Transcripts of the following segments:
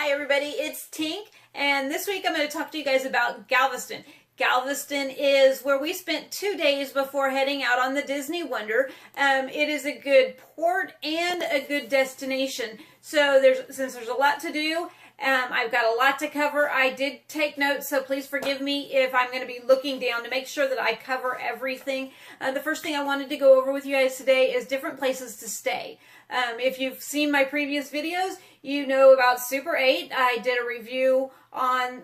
Hi everybody, it's Tink, and this week I'm going to talk to you guys about Galveston. Galveston is where we spent 2 days before heading out on the Disney Wonder. It is a good port and a good destination. So since there's a lot to do, I've got a lot to cover. I did take notes, so please forgive me if I'm going to be looking down to make sure that I cover everything. The first thing I wanted to go over with you guys today is different places to stay. If you've seen my previous videos, you know about Super 8. I did a review on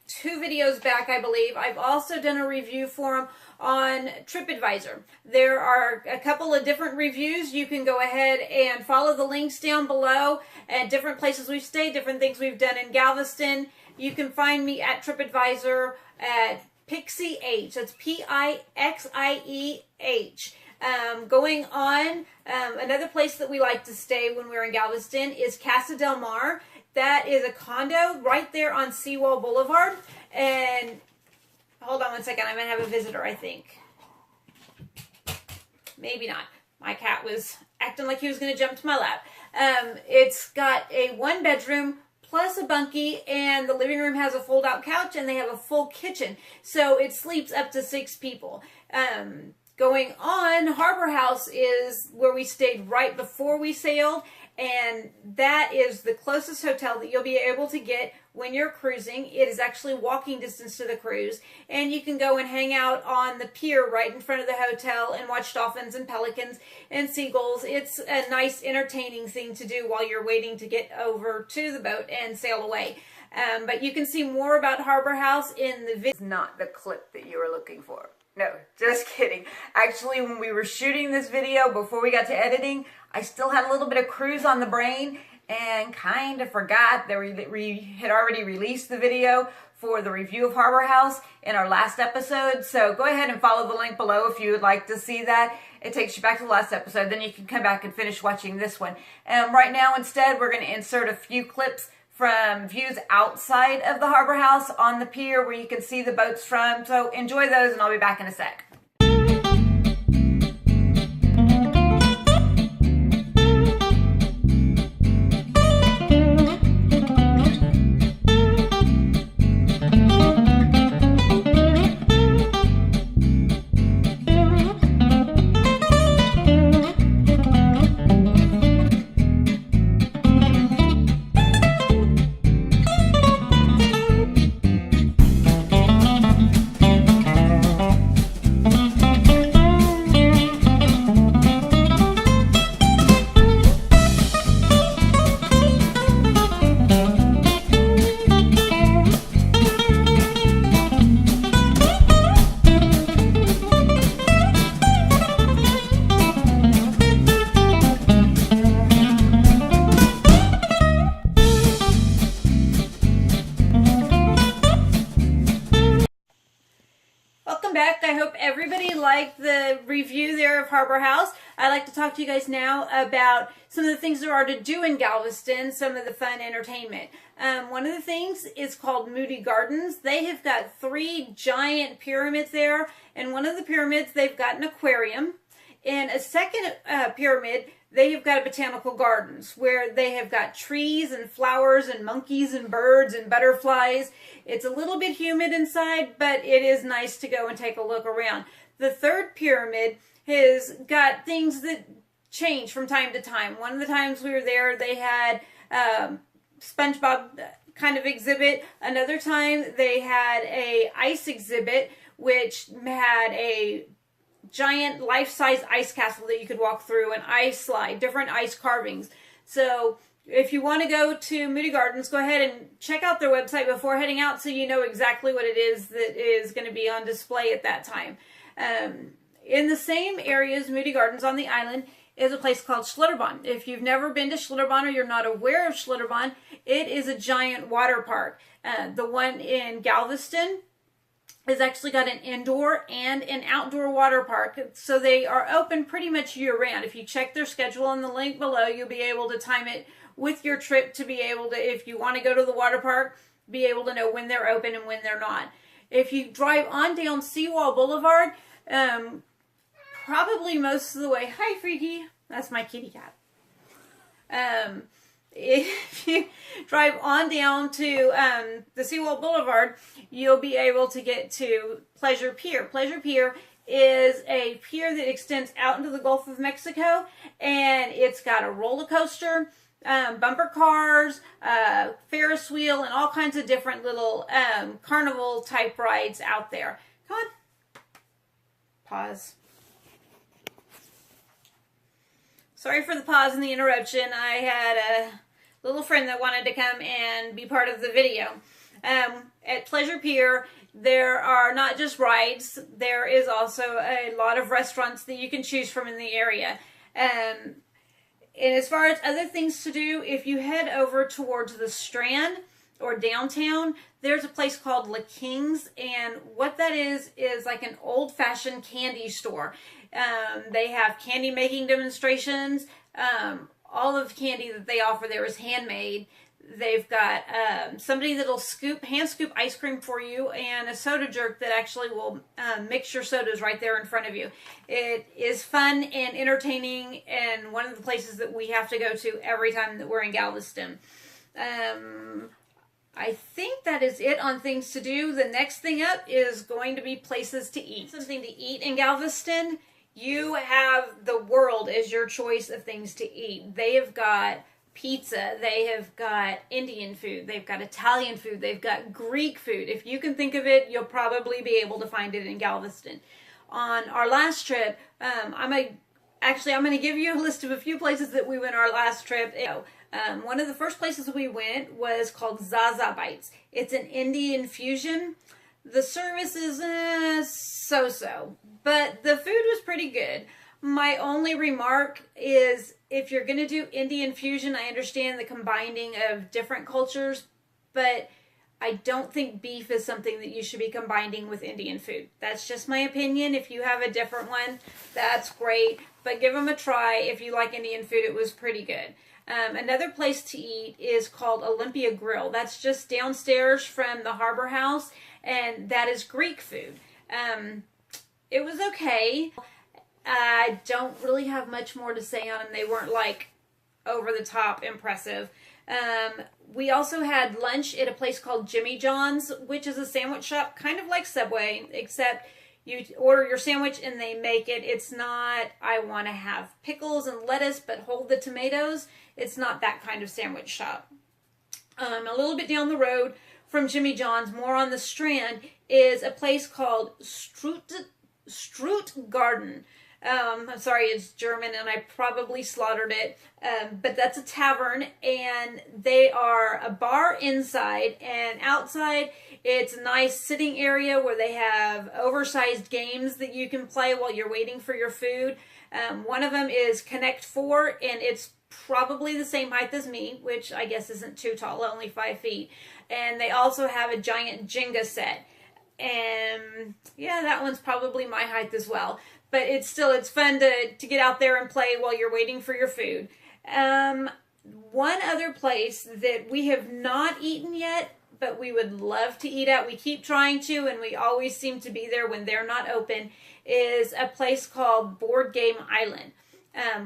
2 videos back, I believe. I've also done a review for them on TripAdvisor. There are a couple of different reviews. You can go ahead and follow the links down below at different places we've stayed, different things we've done in Galveston. You can find me at TripAdvisor at Pixie H. That's P-I-X-I-E-H. Going on, another place that we like to stay when we're in Galveston is Casa del Mar. That is a condo right there on Seawall Boulevard. And hold on one second, I might have a visitor, I think. Maybe not. My cat was acting like he was going to jump to my lap. It's got a 1-bedroom plus a bunkie, and the living room has a fold-out couch, and they have a full kitchen. So it sleeps up to 6 people. Going on, Harbor House is where we stayed right before we sailed, and that is the closest hotel that you'll be able to get when you're cruising. It is actually walking distance to the cruise, and you can go and hang out on the pier right in front of the hotel and watch dolphins and pelicans and seagulls. It's a nice, entertaining thing to do while you're waiting to get over to the boat and sail away. But you can see more about Harbor House in the video. It's not the clip that you were looking for. No, just kidding. Actually, when we were shooting this video, before we got to editing, I still had a little bit of cruise on the brain and kind of forgot that we had already released the video for the review of Harbor House in our last episode. So go ahead and follow the link below if you would like to see that. It takes you back to the last episode. Then you can come back and finish watching this one. Right now, instead, we're going to insert a few clips from views outside of the Harbor House on the pier where you can see the boats from. So enjoy those, and I'll be back in a sec. Back. I hope everybody liked the review there of Harbor House. I'd like to talk to you guys now about some of the things there are to do in Galveston, some of the fun entertainment. One of the things is called Moody Gardens. They have got 3 giant pyramids there, and one of the pyramids they've got an aquarium. In a second pyramid, they have got a botanical gardens where they have got trees and flowers and monkeys and birds and butterflies. It's a little bit humid inside, but it is nice to go and take a look around. The third pyramid has got things that change from time to time. One of the times we were there, they had SpongeBob kind of exhibit. Another time they had a ice exhibit, which had a giant life-size ice castle that you could walk through, an ice slide, different ice carvings. So if you want to go to Moody Gardens, go ahead and check out their website before heading out so you know exactly what it is that is going to be on display at that time. In the same area as Moody Gardens on the island is a place called Schlitterbahn. If you've never been to Schlitterbahn or you're not aware of Schlitterbahn, it is a giant water park. The one in Galveston has actually got an indoor and an outdoor water park. So they are open pretty much year-round. If you check their schedule on the link below, you'll be able to time it with your trip to be able to, if you want to go to the water park, be able to know when they're open and when they're not. If you drive on down Seawall Boulevard, probably most of the way, hi Freaky, that's my kitty cat. If you drive on down to the Seawall Boulevard, you'll be able to get to Pleasure Pier. Pleasure Pier is a pier that extends out into the Gulf of Mexico, and it's got a roller coaster, bumper cars, Ferris wheel, and all kinds of different little carnival type rides out there. Come on. Pause. Sorry for the pause and the interruption. I had a little friend that wanted to come and be part of the video. At Pleasure Pier, there are not just rides, there is also a lot of restaurants that you can choose from in the area. And as far as other things to do, if you head over towards the Strand or downtown, there's a place called La King's, and what that is like an old-fashioned candy store. They have candy making demonstrations. All of the candy that they offer there is handmade. They've got somebody that'll hand scoop ice cream for you, and a soda jerk that actually will mix your sodas right there in front of you. It is fun and entertaining, and one of the places that we have to go to every time that we're in Galveston. I think that is it on things to do. The next thing up is going to be places to eat. Something to eat in Galveston. You have the world as your choice of things to eat. They have got pizza, they have got Indian food, they've got Italian food, they've got Greek food. If you can think of it, you'll probably be able to find it in Galveston. On our last trip, I'm going to give you a list of a few places that we went our last trip. One of the first places we went was called Zaza Bites. It's an Indian fusion. The service is so-so, but the food was pretty good. My only remark is, if you're going to do Indian fusion, I understand the combining of different cultures, but I don't think beef is something that you should be combining with Indian food. That's just my opinion. If you have a different one, that's great, but give them a try. If you like Indian food, it was pretty good. Another place to eat is called Olympia Grill. That's just downstairs from the Harbor House, and that is Greek food. It was okay. I don't really have much more to say on them. They weren't like over the top impressive. We also had lunch at a place called Jimmy John's, which is a sandwich shop, kind of like Subway, except you order your sandwich and they make it. It's not, I want to have pickles and lettuce, but hold the tomatoes. It's not that kind of sandwich shop. A little bit down the road from Jimmy John's, more on the Strand, is a place called Strutgarten. I'm sorry, it's German and I probably slaughtered it, but that's a tavern, and they are a bar inside, and outside it's a nice sitting area where they have oversized games that you can play while you're waiting for your food. One of them is Connect 4, and it's probably the same height as me, which I guess isn't too tall, only 5 feet. And they also have a giant Jenga set. And yeah, that one's probably my height as well. But it's fun to get out there and play while you're waiting for your food. One other place that we have not eaten yet, but we would love to eat at, we keep trying to, and we always seem to be there when they're not open, is a place called Board Game Island.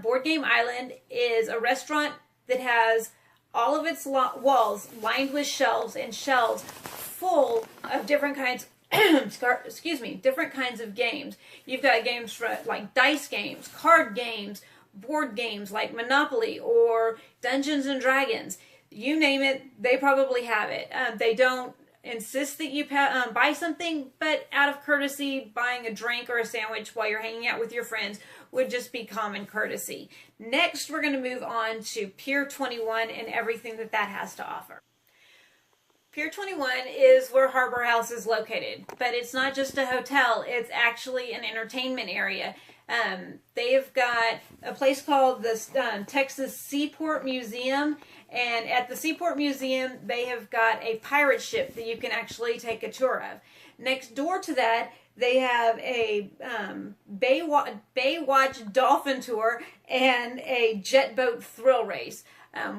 Board Game Island is a restaurant that has all of its walls lined with shelves, and shelves full of different kinds different kinds of games. You've got games for like dice games, card games, board games like Monopoly or Dungeons and Dragons. You name it, they probably have it. They don't insist that you buy something, but out of courtesy, buying a drink or a sandwich while you're hanging out with your friends would just be common courtesy. Next, we're going to move on to Pier 21 and everything that has to offer. Pier 21 is where Harbor House is located, but it's not just a hotel, it's actually an entertainment area. They've got a place called the Texas Seaport Museum, and at the Seaport Museum they have got a pirate ship that you can actually take a tour of. Next door to that, they have a Baywatch dolphin tour and a jet boat thrill race.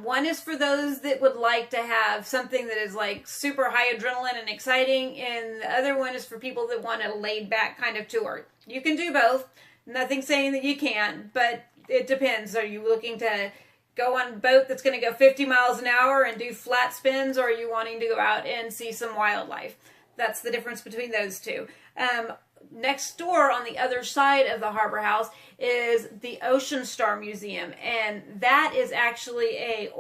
One is for those that would like to have something that is like super high adrenaline and exciting, and the other one is for people that want a laid back kind of tour. You can do both. Nothing saying that you can't, but it depends. Are you looking to go on a boat that's going to go 50 miles an hour and do flat spins, or are you wanting to go out and see some wildlife? That's the difference between those two. Next door on the other side of the Harbor House is the Ocean Star Museum, and that is actually a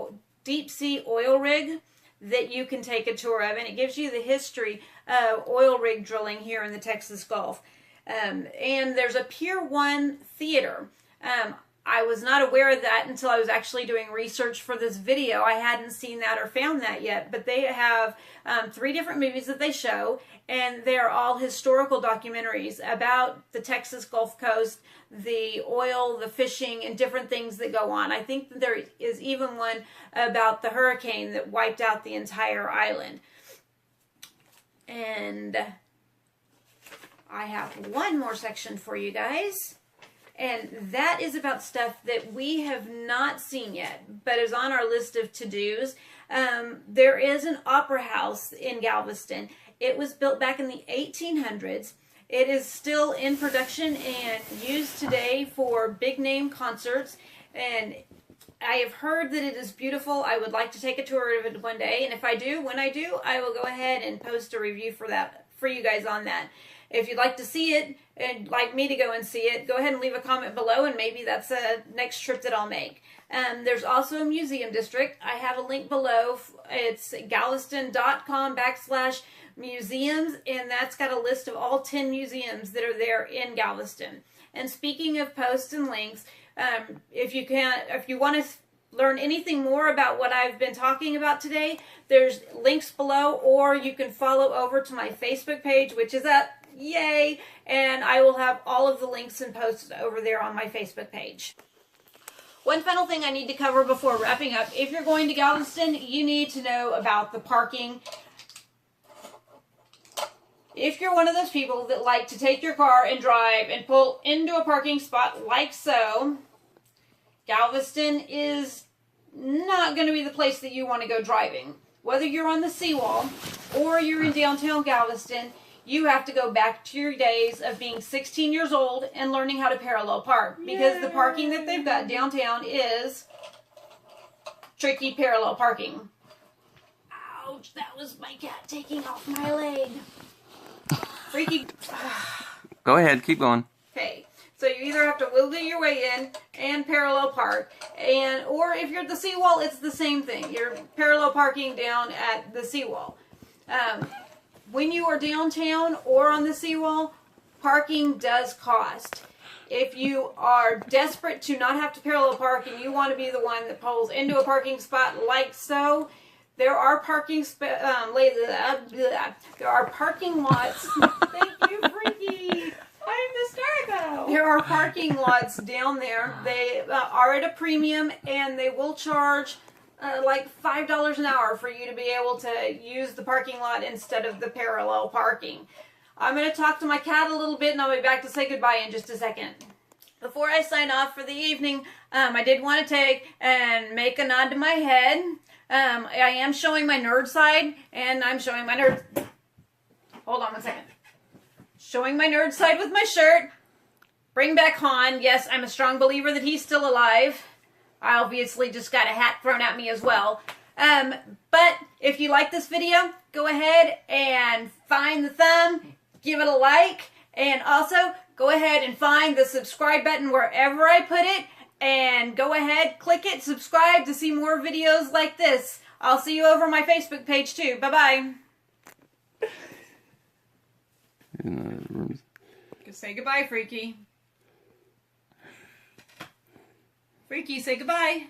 deep sea oil rig that you can take a tour of, and it gives you the history of oil rig drilling here in the Texas Gulf. And there's a Pier 1 theater. I was not aware of that until I was actually doing research for this video. I hadn't seen that or found that yet, but they have 3 different movies that they show, and they're all historical documentaries about the Texas Gulf Coast, the oil, the fishing, and different things that go on. I think that there is even one about the hurricane that wiped out the entire island. And I have one more section for you guys. And that is about stuff that we have not seen yet, but is on our list of to-dos. There is an opera house in Galveston. It was built back in the 1800s. It is still in production and used today for big-name concerts. And I have heard that it is beautiful. I would like to take a tour of it one day. And if I do, when I do, I will go ahead and post a review for you guys on that. If you'd like to see it and like me to go and see it, go ahead and leave a comment below, and maybe that's a next trip that I'll make. There's also a museum district. I have a link below. It's galveston.com/museums, and that's got a list of all 10 museums that are there in Galveston. And speaking of posts and links, if you want to learn anything more about what I've been talking about today, there's links below, or you can follow over to my Facebook page, which is up. Yay! And I will have all of the links and posts over there on my Facebook page. One final thing I need to cover before wrapping up. If you're going to Galveston, you need to know about the parking. If you're one of those people that like to take your car and drive and pull into a parking spot like so, Galveston is not going to be the place that you want to go driving. Whether you're on the seawall or you're in downtown Galveston, you have to go back to your days of being 16 years old and learning how to parallel park. Because the parking that they've got downtown is tricky parallel parking. Ouch, that was my cat taking off my leg. Freaky. Go ahead, keep going. Okay, so you either have to wiggle your way in and parallel park, or if you're at the seawall, it's the same thing. You're parallel parking down at the seawall. When you are downtown or on the seawall, parking does cost. If you are desperate to not have to parallel park and you want to be the one that pulls into a parking spot like so, there are parking there are parking lots. Thank you, Freaky. I'm hysterical. There are parking lots down there. They are at a premium, and they will charge like $5 an hour for you to be able to use the parking lot instead of the parallel parking. I'm going to talk to my cat a little bit, and I'll be back to say goodbye in just a second. Before I sign off for the evening, I did want to take and make a nod to my head. I am showing my nerd side, and I'm showing my nerd... Hold on one second. Showing my nerd side with my shirt. Bring back Han. Yes, I'm a strong believer that he's still alive. I obviously just got a hat thrown at me as well. But if you like this video, go ahead and find the thumb, give it a like, and also go ahead and find the subscribe button wherever I put it, and go ahead, click it, subscribe to see more videos like this. I'll see you over my Facebook page too. Bye-bye. Say goodbye, Freaky. Freaky, say goodbye.